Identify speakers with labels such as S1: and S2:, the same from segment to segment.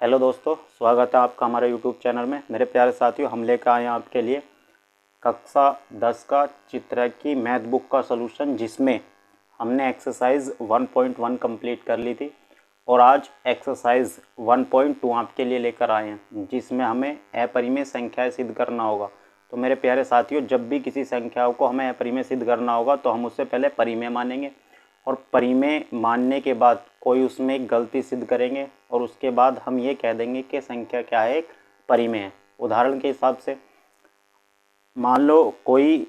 S1: Hello दोस्तों, स्वागत है आपका हमारे यूट्यूब चैनल में। मेरे प्यारे साथियों, हम लेकर आए हैं आपके लिए कक्षा 10 का चित्र की मैथ बुक का सलूशन, जिसमें हमने एक्सरसाइज 1.1 कंप्लीट कर ली थी और आज एक्सरसाइज 1.2 आपके लिए लेकर आए हैं, जिसमें हमें अपरिमेय संख्याएं सिद्ध करना होगा। तो मेरे प्यारे साथियों, जब भी किसी संख्याओं को हमें अपरिमेय सिद्ध करना होगा तो हम उससे पहले परिमेय मानेंगे और परिमेय मानने के बाद कोई उसमें एक गलती सिद्ध करेंगे और उसके बाद हम ये कह देंगे कि संख्या क्या है, एक परिमेय है। उदाहरण के हिसाब से मान लो कोई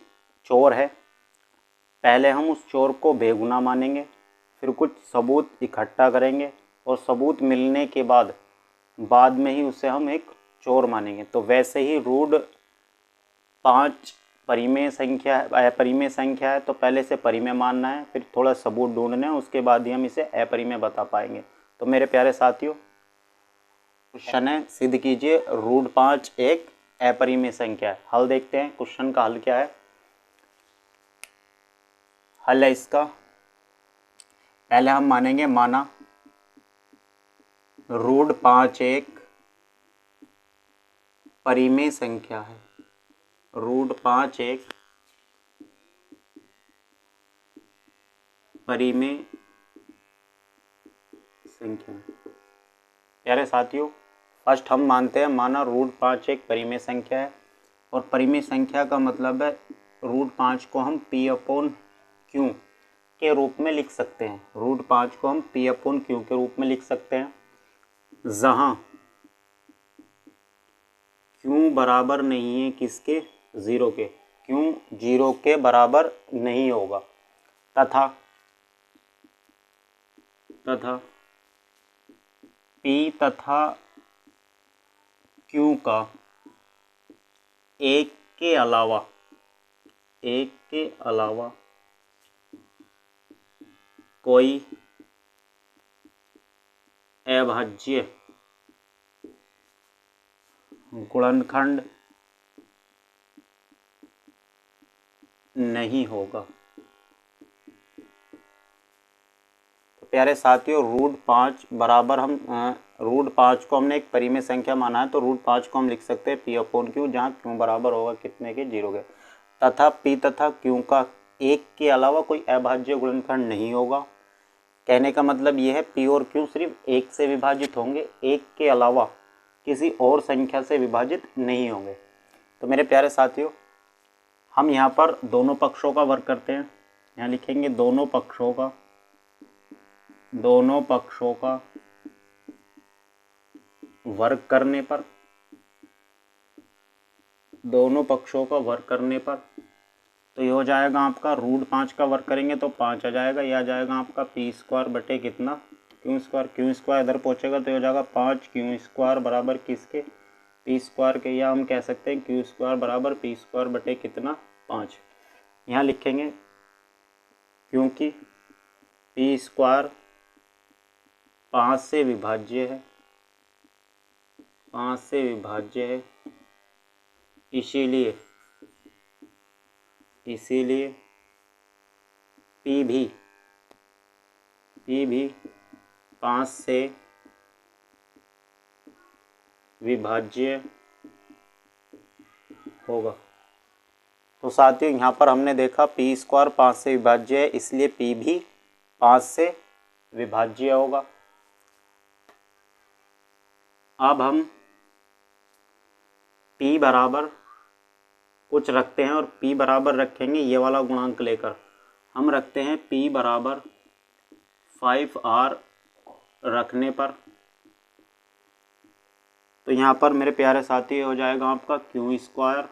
S1: चोर है, पहले हम उस चोर को बेगुनाह मानेंगे, फिर कुछ सबूत इकट्ठा करेंगे और सबूत मिलने के बाद में ही उसे हम एक चोर मानेंगे। तो वैसे ही रूट 5 परिमेय संख्या है, अपरिमेय संख्या है, तो पहले से परिमेय मानना है, फिर थोड़ा सबूत ढूंढना है, उसके बाद ही हम इसे अपरिमेय बता पाएंगे। तो मेरे प्यारे साथियों, क्वेश्चन है, सिद्ध कीजिए रूट 5 एक अपरिमेय संख्या है। हल देखते हैं, क्वेश्चन का हल क्या है। हल है इसका, पहले हम मानेंगे माना रूट 5 एक परिमेय संख्या है। रूट 5 एक परिमेय संख्या। प्यारे साथियों, फर्स्ट हम मानते हैं माना रूट 5 एक परिमेय संख्या है और परिमेय संख्या का मतलब है रूट 5 को हम P/Q के रूप में लिख सकते हैं। रूट 5 को हम P/Q के रूप में लिख सकते हैं, जहां Q बराबर नहीं है किसके, 0 के। Q 0 के बराबर नहीं होगा तथा P तथा Q का एक के अलावा कोई अभाज्य गुणनखंड नहीं होगा। तो प्यारे साथियों, रूट 5 बराबर हम रूट 5 को हमने एक परिमेय संख्या माना है, तो रूट 5 को हम लिख सकते हैं P/Q, जहाँ Q बराबर होगा कितने के, 0 के, तथा P तथा Q का एक के अलावा कोई अभाज्य गुणनखंड नहीं होगा। कहने का मतलब यह है P और Q सिर्फ एक से विभाजित होंगे, एक के अलावा किसी और संख्या से विभाजित नहीं होंगे। तो मेरे प्यारे साथियों, हम यहाँ पर दोनों पक्षों का वर्ग करते हैं। यहाँ लिखेंगे दोनों पक्षों का वर्ग करने पर तो ये हो जाएगा आपका रूट 5 का वर्ग करेंगे तो 5 आ जाएगा। यह आ जाएगा आपका P² बटे कितना, Q² इधर पहुंचेगा तो ये हो जाएगा 5Q² बराबर किसके, P² के, या हम कह सकते हैं Q² बराबर P² बटे कितना, 5। यहाँ लिखेंगे क्योंकि P² 5 से विभाज्य है, इसीलिए P भी 5 से विभाज्य होगा। तो साथियों, यहाँ पर हमने देखा P² 5 से विभाज्य है, इसलिए P भी 5 से विभाज्य होगा। अब हम P बराबर कुछ रखते हैं और P बराबर रखेंगे ये वाला गुणांक लेकर। हम रखते हैं P बराबर 5R रखने पर, तो यहाँ पर मेरे प्यारे साथी हो जाएगा आपका Q²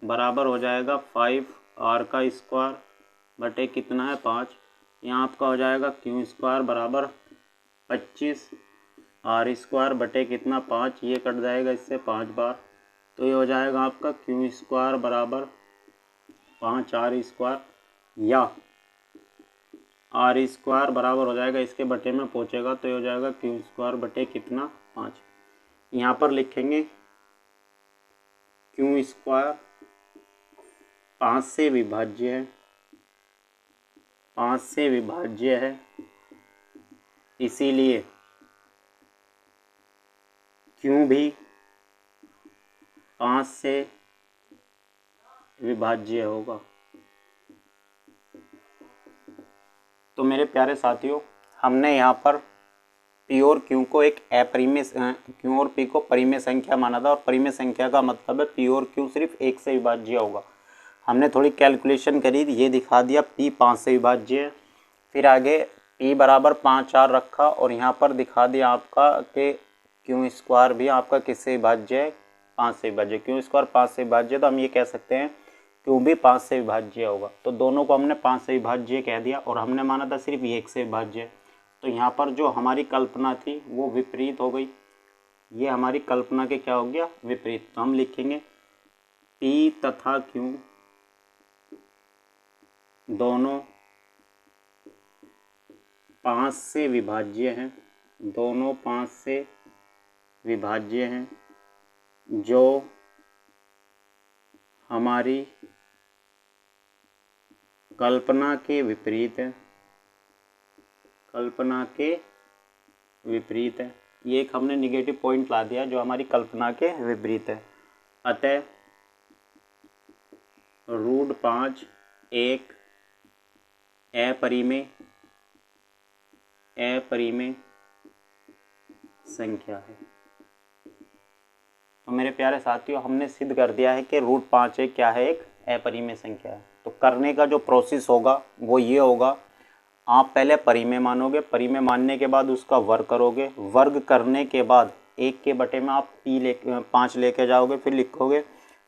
S1: बराबर हो जाएगा 5R का स्क्वायर बटे कितना है, 5। यहाँ आपका हो जाएगा Q² बराबर 25R² बटे कितना, 5। ये कट जाएगा इससे 5 बार, तो ये हो जाएगा आपका Q² बराबर 5R², या R² बराबर हो जाएगा इसके बटे में पहुँचेगा तो ये हो जाएगा Q² बटे कितना, 5। यहाँ पर लिखेंगे Q² 5 से विभाज्य है, इसीलिए क्यों भी 5 से विभाज्य होगा। तो मेरे प्यारे साथियों, हमने यहाँ पर पी और क्यू को एक अपरिमेय क्यू और पी को परिमेय संख्या माना था, और परिमेय संख्या का मतलब है पी और क्यू सिर्फ 1 से विभाज्य होगा। हमने थोड़ी कैलकुलेशन करी, ये दिखा दिया पी 5 से विभाज्य है। फिर आगे पी बराबर 5 4 रखा, और यहाँ पर दिखा दिया आपका कि क्यू स्क्वायर भी आपका किससे विभाज्य है, 5 से विभाज्य। क्यू स्क्वायर 5 से विभाज्य, तो हम ये कह सकते हैं क्यू भी 5 से विभाज्य होगा। तो दोनों को हमने 5 से विभाज्य कह दिया, और हमने माना था सिर्फ 1 से विभाज्य। तो यहाँ पर जो हमारी कल्पना थी वो विपरीत हो गई। ये हमारी कल्पना के क्या हो गया, विपरीत। तो हम लिखेंगे पी तथा क्यू दोनों 5 से विभाज्य हैं, दोनों 5 से विभाज्य हैं, जो हमारी कल्पना के विपरीत है, कल्पना के विपरीत है। ये एक हमने निगेटिव पॉइंट ला दिया, जो हमारी कल्पना के विपरीत है। अतः √5 एक अपरिमेय संख्या है। तो मेरे प्यारे साथियों, हमने सिद्ध कर दिया है कि √5 एक क्या है, एक अपरिमेय संख्या है। तो करने का जो प्रोसेस होगा वो ये होगा, आप पहले परिमेय मानोगे, परिमेय मानने के बाद उसका वर्ग करोगे, वर्ग करने के बाद 1 के बटे में आप 5 लेके जाओगे, फिर लिखोगे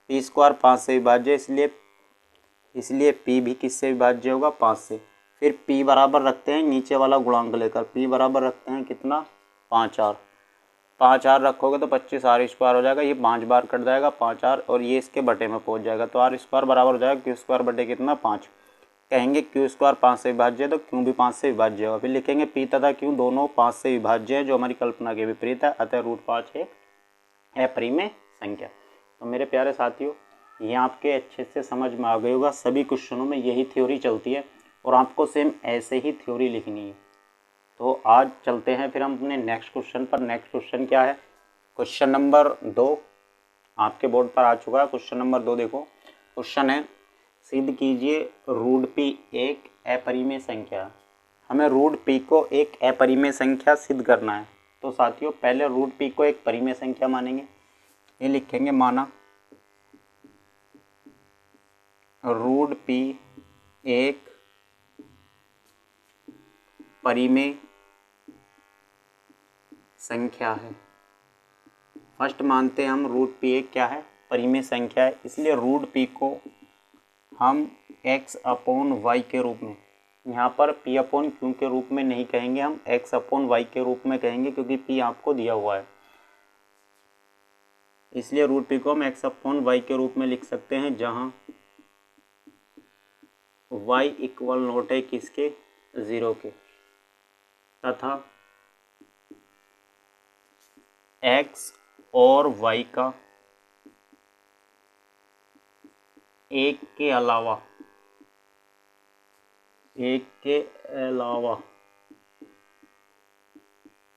S1: पी स्क्वायर 5 से विभाज्य, इसलिए पी भी किससे विभाज्य होगा, 5 से। फिर पी बराबर रखते हैं नीचे वाला गुणांक लेकर, पी बराबर रखते हैं कितना, 5 r। 5 r रखोगे तो 25 r स्क्वायर हो जाएगा, ये 5 बार कट जाएगा 5 r, और ये इसके बटे में पहुंच जाएगा। तो r स्क्वायर बराबर हो जाएगा क्यू स्क्वायर बटे कितना, 5। कहेंगे क्यू स्क्वायर 5 से विभाज्य है, तो क्यू भी 5 से विभाज्य होगा। फिर लिखेंगे पी तथा क्यू दोनों 5 से विभाज्य है, जो हमारी कल्पना के विपरीत है। अतः √5 एक अपरिमेय संख्या। तो मेरे प्यारे साथियों, ये आपके अच्छे से समझ में आ गई होगा। सभी क्वेश्चनों में यही थ्योरी चलती है, और आपको सेम ऐसे ही थ्योरी लिखनी है। तो आज चलते हैं फिर हम अपने नेक्स्ट क्वेश्चन पर। नेक्स्ट क्वेश्चन क्या है, क्वेश्चन नंबर 2 आपके बोर्ड पर आ चुका है। क्वेश्चन नंबर 2 देखो, क्वेश्चन है सिद्ध कीजिए √p एक अपरिमेय संख्या। हमें √p को एक अपरिमेय संख्या सिद्ध करना है। तो साथियों, पहले √p को एक परिमेय संख्या मानेंगे। ये लिखेंगे, माना √p एक परिमेय संख्या है। फर्स्ट मानते हैं हम √p एक क्या है, परिमेय संख्या है, इसलिए √p को हम x/y के रूप में, यहाँ पर p/q के रूप में नहीं कहेंगे, हम x/y के रूप में कहेंगे, क्योंकि p आपको दिया हुआ है। इसलिए √p को हम x/y के रूप में लिख सकते हैं, जहाँ y इक्वल नोट है किसके, 0 के, तथा x और y का एक के अलावा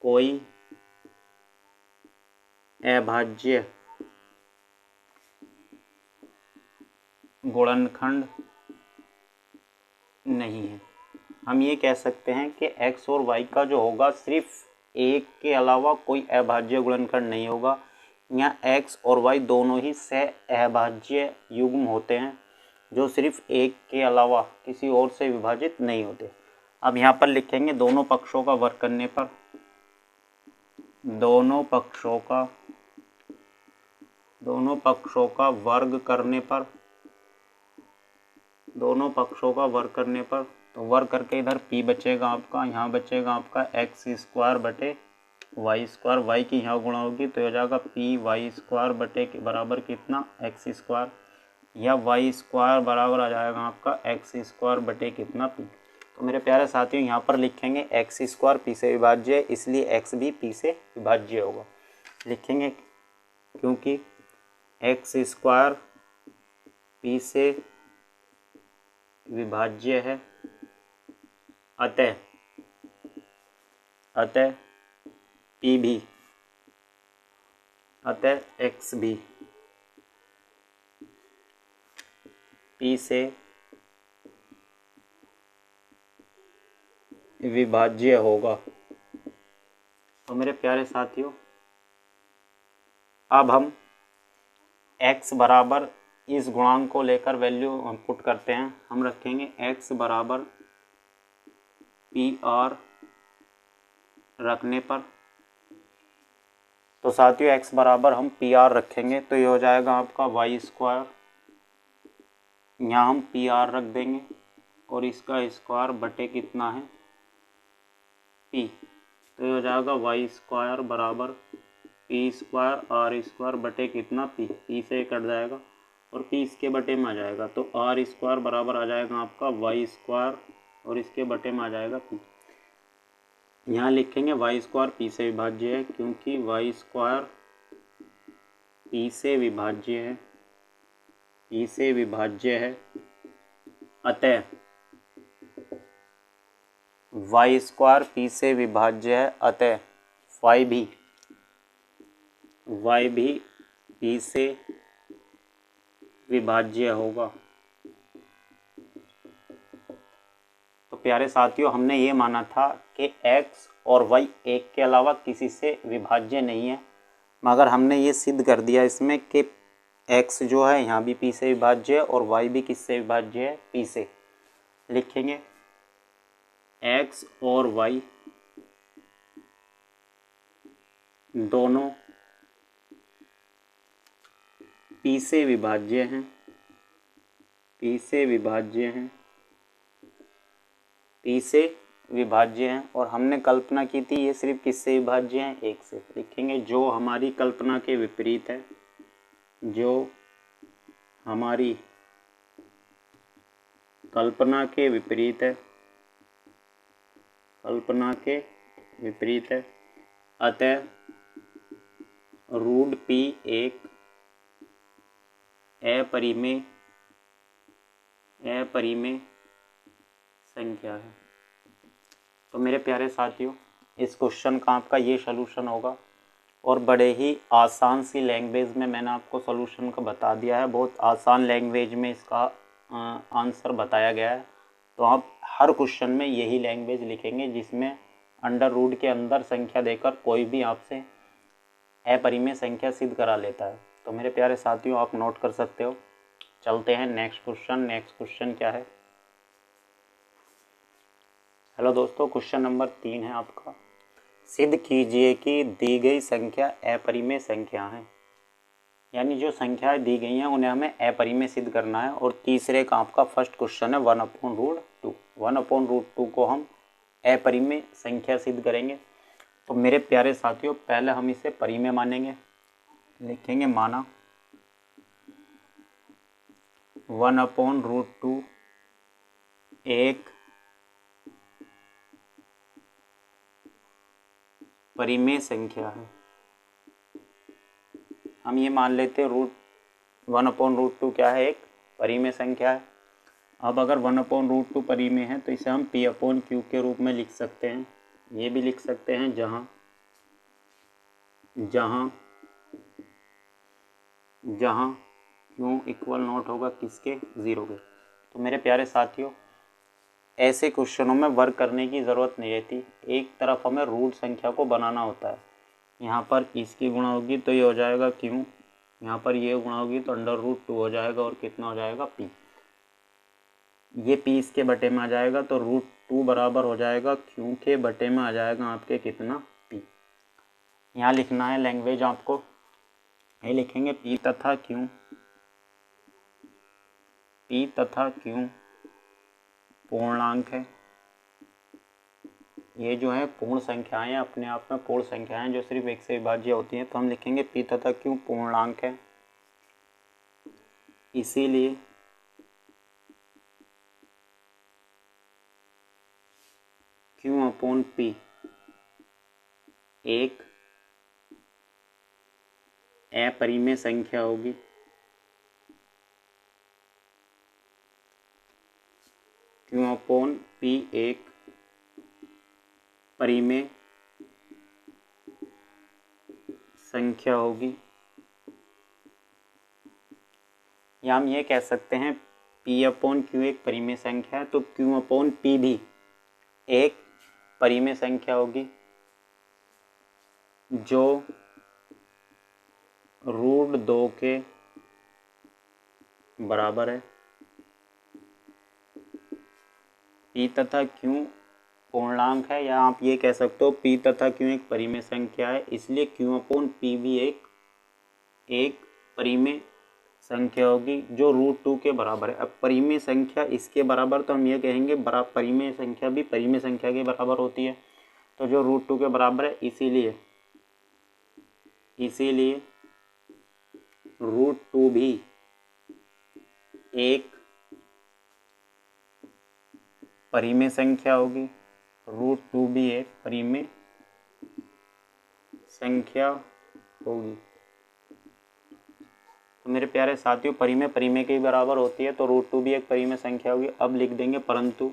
S1: कोई अभाज्य गुणनखंड नहीं है। हम ये कह सकते हैं कि x और y का जो होगा सिर्फ एक के अलावा कोई अभाज्य गुणनखंड नहीं होगा। यहाँ x और y दोनों ही सह अभाज्य युग्म होते हैं, जो सिर्फ एक के अलावा किसी और से विभाजित नहीं होते। अब यहाँ पर लिखेंगे दोनों पक्षों का वर्ग करने पर, दोनों पक्षों का वर्ग करने पर, दोनों पक्षों का वर्ग करने पर, तो वर्ग करके इधर p बचेगा आपका, यहाँ बचेगा आपका x² बटे y², y की यहाँ गुणा होगी तो हो जाएगा py² बटे के बराबर कितना, x², या y² बराबर आ जाएगा आपका x² बटे कितना, p। तो मेरे प्यारे साथियों, यहाँ पर लिखेंगे x² p से विभाज्य है, इसलिए x भी p से विभाज्य होगा। लिखेंगे क्योंकि x² p से विभाज्य है, अतः p भी अतः x भी p से विभाज्य होगा। तो मेरे प्यारे साथियों, अब हम x बराबर इस गुणांक को लेकर वैल्यू हम पुट करते हैं। हम रखेंगे x बराबर पी आर रखने पर, तो साथियों x बराबर हम पी आर रखेंगे तो ये हो जाएगा आपका वाई स्क्वायर, यहाँ हम पी आर रख देंगे और इसका स्क्वायर बटे कितना है p, तो ये हो जाएगा वाई स्क्वायर बराबर पी स्क्वायर आर स्क्वायर बटे कितना p, p से कट जाएगा और p इसके बटे में आ जाएगा, तो आर स्क्वायर बराबर आ जाएगा आपका वाई स्क्वायर और इसके बटे में आ जाएगा p। यहाँ लिखेंगे वाई स्क्वायर p से विभाज्य है, क्योंकि वाई स्क्वायर p से विभाज्य है, p से विभाज्य है, अतः वाई स्क्वायर पी से विभाज्य है, अतः वाई भी पी से विभाज्य होगा। तो प्यारे साथियों, हमने ये माना था कि x और y एक के अलावा किसी से विभाज्य नहीं है, मगर हमने ये सिद्ध कर दिया इसमें कि x जो है यहाँ भी p से विभाज्य है और y भी किससे विभाज्य है, p से। लिखेंगे x और y दोनों p से विभाज्य हैं, p से विभाज्य हैं, p से विभाज्य हैं, और हमने कल्पना की थी ये सिर्फ किससे विभाज्य हैं, एक से। लिखेंगे जो हमारी कल्पना के विपरीत है, जो हमारी कल्पना के विपरीत है, कल्पना के विपरीत है, अतः रूट p एक अपरिमेय संख्या है। तो मेरे प्यारे साथियों, इस क्वेश्चन का आपका ये सलूशन होगा और बड़े ही आसान सी लैंग्वेज में मैंने आपको सलूशन का बता दिया है। बहुत आसान लैंग्वेज में इसका आंसर बताया गया है। तो आप हर क्वेश्चन में यही लैंग्वेज लिखेंगे जिसमें अंडर रूट के अंदर संख्या देकर कोई भी आपसे अपरिमेय संख्या सिद्ध करा लेता है। तो मेरे प्यारे साथियों, आप नोट कर सकते हो। चलते हैं नेक्स्ट क्वेश्चन। नेक्स्ट क्वेश्चन क्या है? हेलो दोस्तों, क्वेश्चन नंबर 3 है आपका। सिद्ध कीजिए कि दी गई संख्या अपरिमेय संख्या है। यानी जो संख्याएं दी गई हैं उन्हें हमें अपरिमेय सिद्ध करना है। और तीसरे का आपका फर्स्ट क्वेश्चन है 1/√2। 1/√2 को हम अपरिमेय संख्या सिद्ध करेंगे। तो मेरे प्यारे साथियों, पहले हम इसे परिमेय मानेंगे। लिखेंगे माना 1/√2 एक परिमेय संख्या है। हम ये मान लेते हैं 1/√2 क्या है, एक परिमेय संख्या है। अब अगर 1/√2 परिमेय है तो इसे हम p/q के रूप में लिख सकते हैं। ये भी लिख सकते हैं जहाँ q इक्वल नॉट होगा किसके, 0 के। तो मेरे प्यारे साथियों, ऐसे क्वेश्चनों में वर्क करने की ज़रूरत नहीं रहती। एक तरफ हमें रूट संख्या को बनाना होता है। यहाँ पर इसकी गुणा होगी तो ये हो जाएगा q, यहाँ पर ये गुणा होगी तो अंडर√2 हो जाएगा और कितना हो जाएगा p। ये p इसके बटे में आ जाएगा तो √2 बराबर हो जाएगा q के बटे में आ जाएगा आपके कितना, p। यहाँ लिखना है लैंग्वेज आपको, ये लिखेंगे p तथा q पूर्णांक है। ये जो है पूर्ण संख्याएं, अपने आप में पूर्ण संख्याएं जो सिर्फ एक से विभाज्य होती हैं। तो हम लिखेंगे p तथा q पूर्णांक है, इसीलिए q/p एक अपरिमेय संख्या होगी। q/p एक परिमेय संख्या होगी। या हम ये कह सकते हैं P अपॉन Q एक परिमेय संख्या है तो Q अपॉन P भी एक परिमेय संख्या होगी जो √2 के बराबर है। P तथा Q पूर्णांक है, या आप ये कह सकते हो P तथा Q एक परिमेय संख्या है, इसलिए Q अपॉन P भी एक परिमेय संख्या होगी जो √2 के बराबर है। अब परिमेय संख्या इसके बराबर, तो हम ये कहेंगे परिमेय संख्या भी परिमेय संख्या के बराबर होती है, तो जो √2 के बराबर है, इसीलिए √2 भी एक परिमेय संख्या होगी। √2 भी एक परिमेय संख्या होगी। तो मेरे प्यारे साथियों, परिमेय के बराबर होती है तो √2 भी एक परिमेय संख्या होगी। अब लिख देंगे परंतु,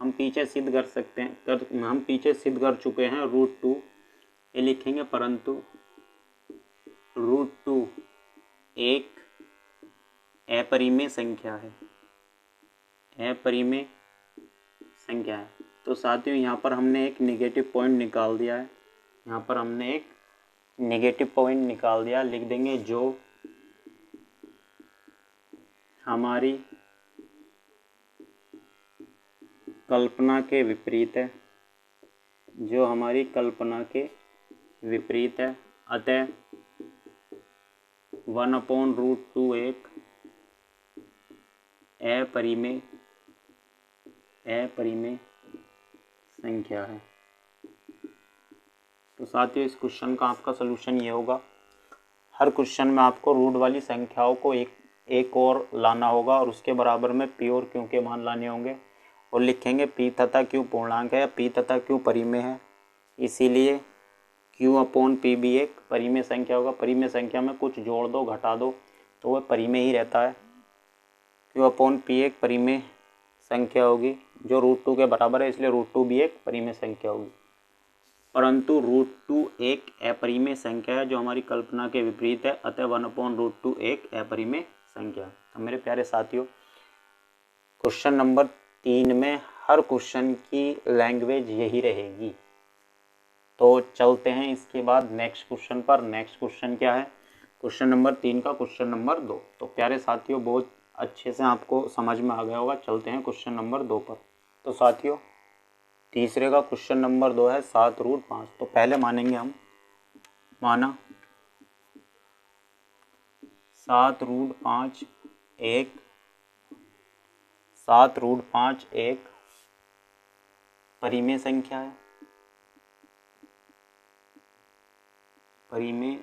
S1: हम पीछे सिद्ध कर सकते हैं, हम पीछे सिद्ध कर चुके हैं √2, ये लिखेंगे परंतु √2 एक अपरिमेय संख्या है, अपरिमेय संख्या है। तो साथियों, यहाँ पर हमने एक नेगेटिव पॉइंट निकाल दिया है, यहाँ पर हमने एक नेगेटिव पॉइंट निकाल दिया। लिख देंगे जो हमारी कल्पना के विपरीत है, जो हमारी कल्पना के विपरीत है, अतः 1/√2 एक अपरिमेय संख्या है। तो साथियों, इस क्वेश्चन का आपका सलूशन ये होगा, हर क्वेश्चन में आपको रूट वाली संख्याओं को एक और लाना होगा और उसके बराबर में P और Q के मान लाने होंगे और लिखेंगे P तथा Q पूर्णांक है या P तथा Q परिमेय है, इसीलिए Q अपॉन P भी एक परिमेय संख्या होगा। परिमेय संख्या में कुछ जोड़ दो घटा दो तो वह परिमेय ही रहता है। Q अपॉन P एक परिमेय संख्या होगी जो √2 के बराबर है, इसलिए √2 भी एक परिमेय संख्या होगी। परंतु √2 एक अपरिमेय संख्या है जो हमारी कल्पना के विपरीत है, अतः 1/√2 एक अपरिमेय संख्या। तो मेरे प्यारे साथियों, क्वेश्चन नंबर 3 में हर क्वेश्चन की लैंग्वेज यही रहेगी। तो चलते हैं इसके बाद नेक्स्ट क्वेश्चन पर। नेक्स्ट क्वेश्चन क्या है? क्वेश्चन नंबर 3 का क्वेश्चन नंबर 2। तो प्यारे साथियों, बहुत अच्छे से आपको समझ में आ गया होगा। चलते हैं क्वेश्चन नंबर 2 पर। तो साथियों, तीसरे का क्वेश्चन नंबर 2 है 7√5। तो पहले मानेंगे हम, माना 7√5 एक परिमेय संख्या है, परिमेय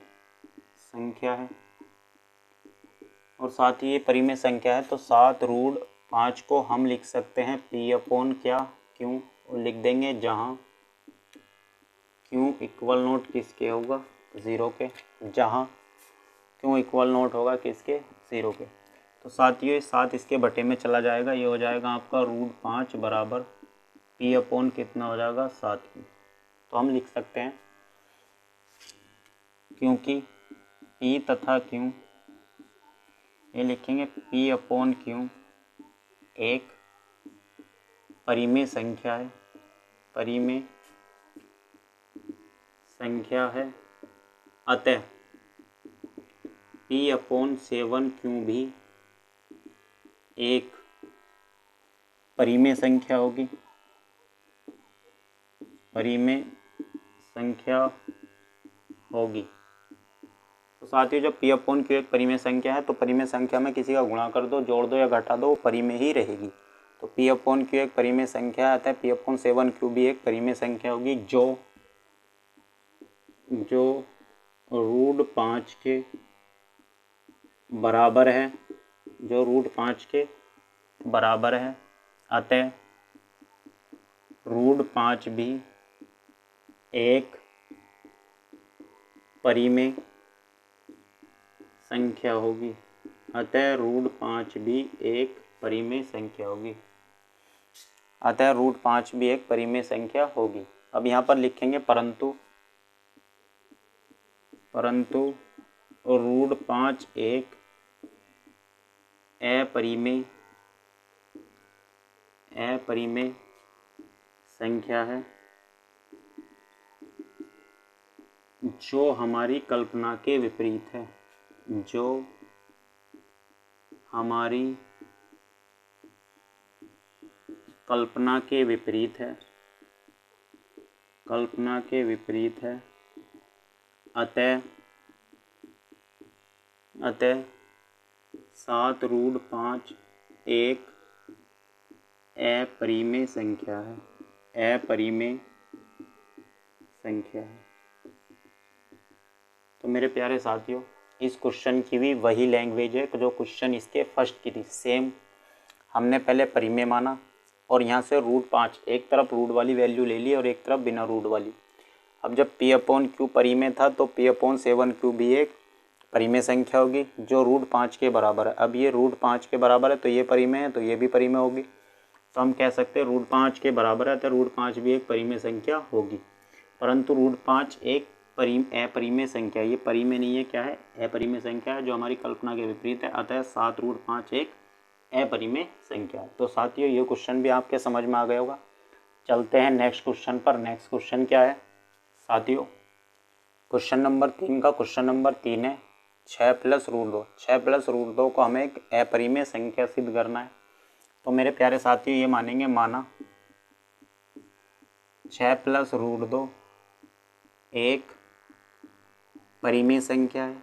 S1: संख्या है। और साथ ही ये परिमेय संख्या है तो 7√5 को हम लिख सकते हैं P अपॉन क्या Q, और लिख देंगे जहाँ Q इक्वल नोट किसके होगा? 0 के। जहाँ Q इक्वल नोट होगा किसके? 0 के। तो साथियों, ये 7 इसके बटे में चला जाएगा, ये हो जाएगा आपका √5 बराबर P अपॉन कितना हो जाएगा? 7 Q। तो हम लिख सकते हैं, क्योंकि P तथा Q, ये लिखेंगे P अपॉन Q एक परिमेय संख्या है, परिमेय संख्या है, अतः P अपॉन 7Q भी एक परिमेय संख्या होगी, परिमेय संख्या होगी। तो साथियों, जब P अपॉन Q एक परिमेय संख्या है तो परिमेय संख्या में किसी का गुणा कर दो, जोड़ दो या घटा दो, वो परिमेय ही रहेगी। तो P अपॉन Q एक परिमेय संख्या आता है, P अपॉन 7Q भी एक परिमेय संख्या होगी जो √5 के बराबर है, जो √5 के बराबर है, अतः √5 भी एक परिमेय संख्या होगी, अतः √5 भी एक परिमेय संख्या होगी, अतः √5 भी एक परिमेय संख्या होगी। अब यहाँ पर लिखेंगे परंतु √5 एक अपरिमेय संख्या है जो हमारी कल्पना के विपरीत है, जो हमारी कल्पना के विपरीत है, अतः 7√5 एक अपरिमेय संख्या है। तो मेरे प्यारे साथियों, इस क्वेश्चन की भी वही लैंग्वेज है जो क्वेश्चन इसके फर्स्ट की थी। सेम हमने पहले परिमेय माना और यहाँ से √5 एक तरफ रूट वाली वैल्यू ले ली और एक तरफ बिना रूट वाली। अब जब P/Q परिमेय था तो P/7Q भी एक परिमेय संख्या होगी जो √5 के बराबर है। अब ये √5 के बराबर है तो ये परिमेय है, तो ये भी परिमेय होगी। तो हम कह सकते हैं √5 के बराबर है तो √5 भी एक परिमेय संख्या होगी। परंतु √5 एक अपरिमेय संख्या, ये परिमेय नहीं है, क्या है? अपरिमेय संख्या है जो हमारी कल्पना के विपरीत है। अतः 7√5 एक अपरिमेय संख्या है। तो साथियों, ये क्वेश्चन भी आपके समझ में आ गया होगा। चलते हैं नेक्स्ट क्वेश्चन पर। नेक्स्ट क्वेश्चन क्या है साथियों? क्वेश्चन नंबर 3 का क्वेश्चन नंबर 3 है 6 + √2। 6 + √2 को हमें एक अपरिमेय संख्या सिद्ध करना है। तो मेरे प्यारे साथियों, ये मानेंगे, माना 6 + √2 एक परिमेय संख्या है,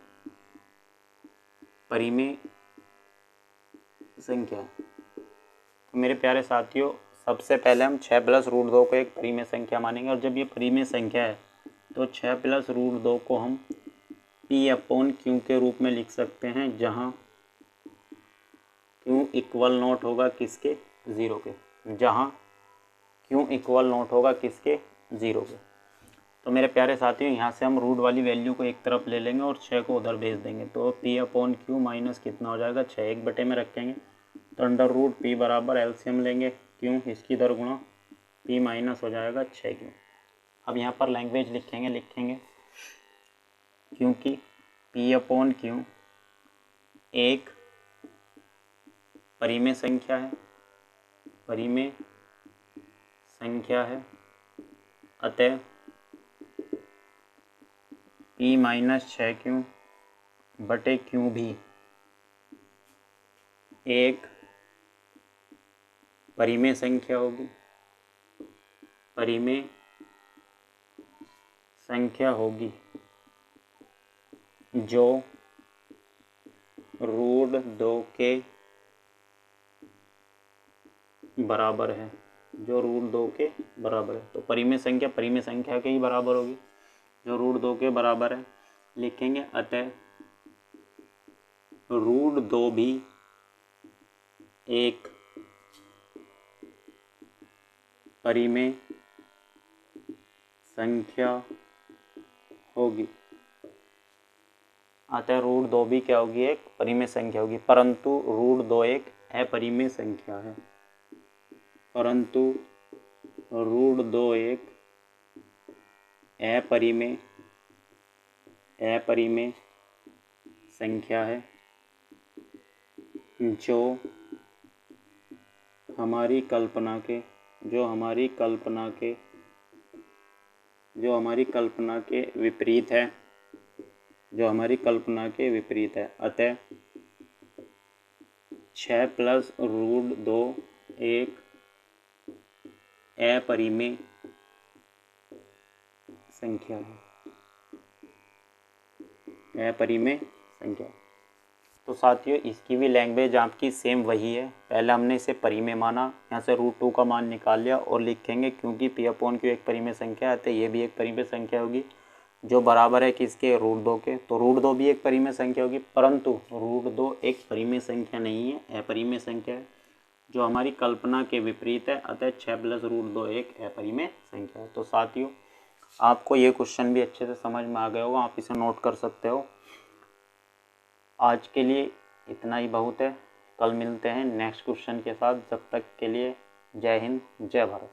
S1: तो मेरे प्यारे साथियों, सबसे पहले हम 6 + √2 को एक परिमेय संख्या मानेंगे। और जब ये परिमेय संख्या है तो 6 + √2 को हम P/Q के रूप में लिख सकते हैं, जहाँ Q इक्वल नॉट होगा किसके? 0 के। जहाँ Q इक्वल नॉट होगा किसके? 0 के। तो मेरे प्यारे साथियों, यहाँ से हम रूट वाली वैल्यू को एक तरफ ले लेंगे और 6 को उधर भेज देंगे। तो P/Q माइनस कितना हो जाएगा? 6 एक बटे में रखेंगे तो √P बराबर एलसीएम लेंगे, क्यों इसकी इधर गुणा P माइनस हो जाएगा 6 क्यों। अब यहाँ पर लैंग्वेज लिखेंगे क्योंकि P/Q एक परिमेय संख्या है, अतः P माइनस 6Q बटे Q भी एक परिमेय संख्या होगी, जो √2 के बराबर है, तो परिमेय संख्या के ही बराबर होगी, जो √2 के बराबर है। लिखेंगे अतः √2 भी एक परिमेय संख्या होगी। अतः √2 भी क्या होगी? एक परिमेय संख्या होगी। परंतु √2 एक अपरिमेय संख्या है, अपरिमेय संख्या है जो हमारी कल्पना के विपरीत है। अतः 6 + √2 एक अपरिमेय संख्या है। तो साथियों, इसकी भी लैंग्वेज आपकी सेम वही है। पहले हमने इसे परिमेय माना, यहाँ से √2 का मान निकाल लिया और लिखेंगे क्योंकि P/Q एक परिमेय संख्या है तो ये भी एक परिमेय संख्या होगी जो बराबर है किसके? √2 के। तो √2 भी एक परिमेय संख्या होगी, परंतु √2 एक परिमेय संख्या नहीं है, अपरिमेय संख्या है जो हमारी कल्पना के विपरीत है। अतः 6 + √2 एक अपरिमेय संख्या है। तो साथियों, आपको ये क्वेश्चन भी अच्छे से समझ में आ गया होगा, आप इसे नोट कर सकते हो। आज के लिए इतना ही बहुत है। कल मिलते हैं नेक्स्ट क्वेश्चन के साथ। जब तक के लिए जय हिंद, जय भारत।